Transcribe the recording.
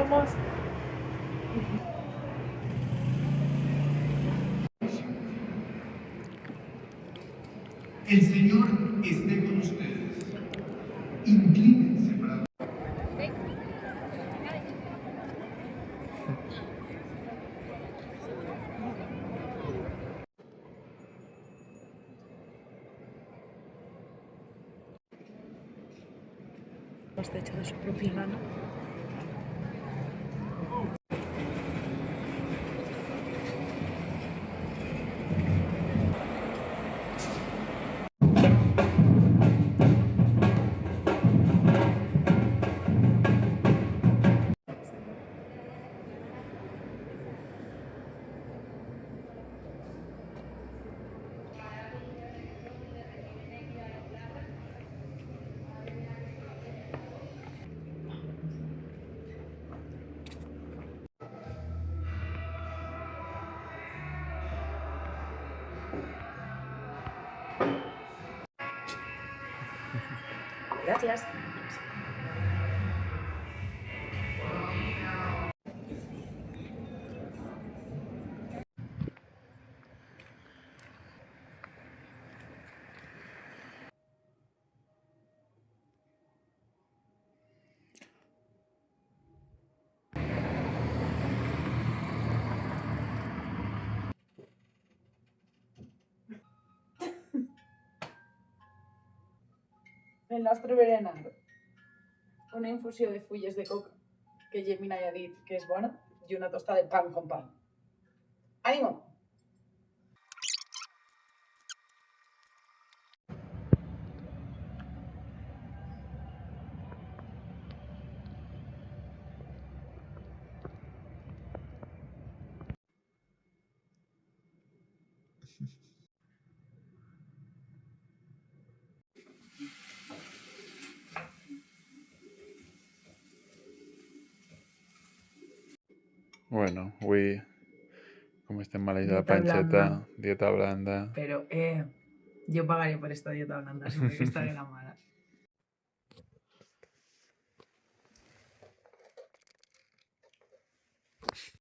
somos. El Señor esté con ustedes. Inclínense para... Está hecho de su propia lana. Gracias. El nostre berenar, una infusió de fulles de coca que Gemina ja ha dit que és bona i una tostada de pan con pan. ¡Ánimo! Bueno, avui, com estem maleïts de la Dieta panxeta, blanda. dieta blanda. Pero, yo pagaría por esta dieta blanda, siempre que esta de la mala.